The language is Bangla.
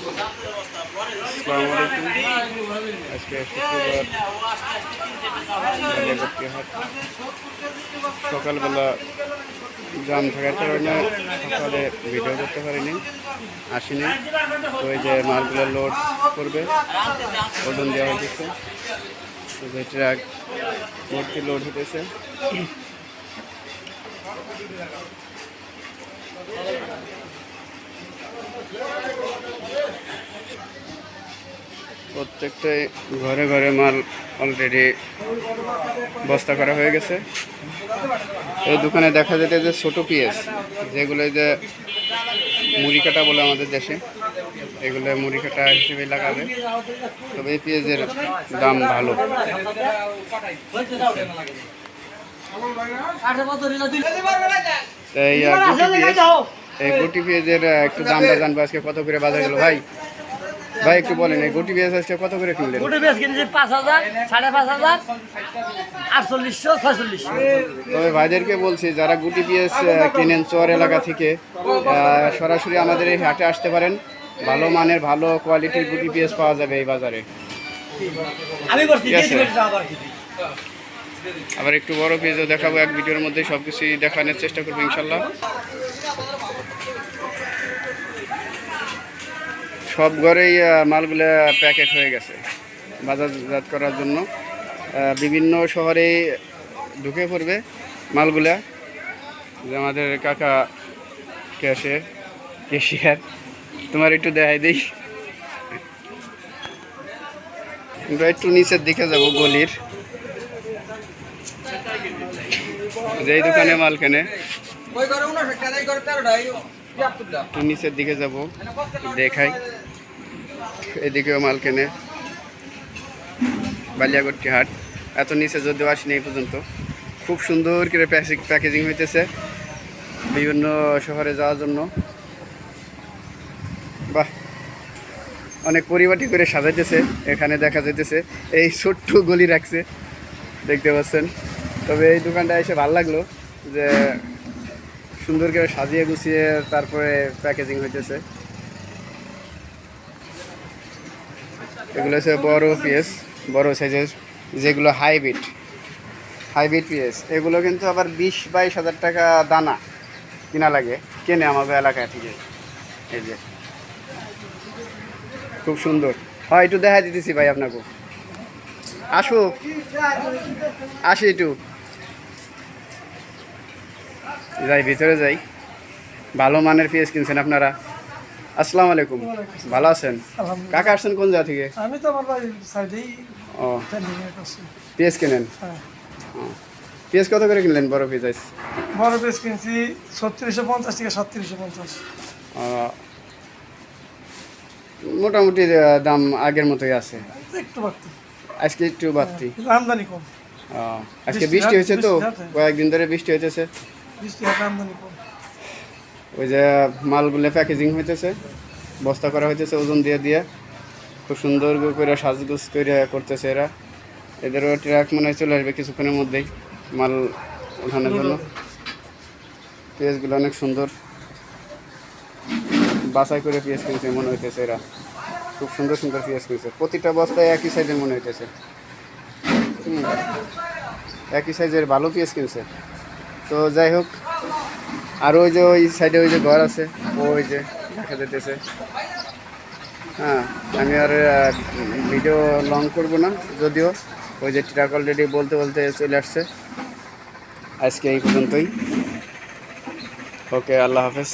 আসসালামু আলাইকুম। আজকে শুক্রবার বালিয়াকোট্টিহাট। সকালবেলা জাম থাকার কারণে সকালে ভিডিও করতে পারিনি, আসিনি। তো এই যে মালগুলো লোড করবে, ওজন দেওয়া হয়েছে, ট্রাক ভর্তি লোড হতেছে। প্রত্যেকটাই ঘরে ঘরে মাল অলরেডি বস্তা করা হয়ে গেছে। এই দোকানে দেখা যেতে যে ছোট পিএস, যেগুলো যে মুড়ি কাটা বলে আমাদের দেশে, এগুলো মুড়ি কাটা হিসেবে লাগাবে। তবে এই পেঁয়াজের দাম ভালো। এই গুটি পেঁয়াজের একটু দামটা জানবো, আজকে কত করে বাজার গেল ভাই? ভাই একটু বলেন, এই গুটি পেঁয়াজ আজকে কত করে কিনলেন? গুটি পেঁয়াজ কিনছি 5,000, 5,500, 4800, 4600। তবে ভাইদেরকে বলছি, যারা গুটি পেঁয়াজ কেনেন চর এলাকা থেকে, সরাসরি আমাদের এই হাটে আসতে পারেন। ভালো মানের ভালো কোয়ালিটির গুটি পেঁয়াজ পাওয়া যাবে এই বাজারে। আবার একটু বড় পেঁয়াজও দেখাবো এক ভিডিওর মধ্যে, সব কিছুই দেখানোর চেষ্টা করবো ইনশাল্লাহ। সব ঘরেই মালগুলো প্যাকেট হয়ে গেছে বাজারজাত করার জন্য। বিভিন্ন শহরে ঢুকে পড়বে মালগুলা। যে আমাদের কাকা ক্যাশিয়ার, তোমার একটু দেখাই দিই। আমরা একটু নিচের দিকে যাব, গলির যেই দোকানে মাল কেনে, একটু নিচের দিকে যাব, দেখাই। এদিকেও মাল কেনে বালিয়াকোট্টিহাট। এত নিচে যদিও আসিনি এই পর্যন্ত। খুব সুন্দর করে প্যাকেজিং হইতেছে বিভিন্ন শহরে যাওয়ার জন্য। বাহ, অনেক পরিপাটি করে সাজাইতেছে। এখানে দেখা যাইতেছে এই ছোট্ট গলি রাখছে, দেখতে পাচ্ছেন। তবে এই দোকানটা এসে ভালো লাগলো যে সুন্দর করে সাজিয়ে গুছিয়ে তারপরে প্যাকেজিং হইতেছে। এগুলো হচ্ছে বড় পিএস, বড় সাইজের, যেগুলো হাইব্রিড পিএস। এগুলো কিন্তু আবার 20-22 হাজার টাকা দানা কিনা লাগে, কেনে আমাদের এলাকা থেকে। এই যে খুব সুন্দর হয়, একটু দেখা দিতেছি ভাই আপনাকে। আসি একটু যাই, ভিতরে যাই। ভালো মানের পেঁয়াজ কিনছেন আপনারা। আসসালামু আলাইকুম, ভালো আছেন? কাকা আসছেন কোন জায়গা থেকে? আমি তো আমার সাইডেই ও, পেঁয়াজ কেনেন? পেঁয়াজ কত করে কিনলেন বড় পেঁয়াজ? বড় পেঁয়াজ কিনছি 3650 থেকে 3750। মোটামুটি দাম আগের মতোই আছে, একটু বাড়তি, আজকে একটু বাড়তি। আমদানি কম। আজকে বৃষ্টি হয়েছে তো, কয়েকদিন ধরে বৃষ্টি হইতেছে, আমদানি কম। ওই যে মালগুলো প্যাকেজিং হইতেছে, বস্তা করা হইতেছে ওজন দিয়ে দিয়ে। খুব সুন্দর করে সাজগুজ করে করতেছে এরা। এদেরও ট্রাক মনে হয় চলে আসবে কিছুক্ষণের মধ্যেই মাল ওঠানোর জন্য। পেঁয়াজগুলো অনেক সুন্দর বাছাই করে পেঁয়াজ কিনছে মনে হইতেছে এরা। খুব সুন্দর সুন্দর পেঁয়াজ কিনছে, প্রতিটা বস্তায় একই সাইজের মনে হইতেছে। একই সাইজের ভালো পেঁয়াজ কিনছে। তো যাই হোক, আর ওই যে ওই সাইডে ওই যে ঘর আছে, ওই যে দেখা যেতেছে। হ্যাঁ, আমি আর ভিডিও লং করব না, যদিও ওই যে ট্রাক অলরেডি বলতে বলতে চলে আসছে। আজকে এই পর্যন্তই। ওকে, আল্লাহ হাফেজ।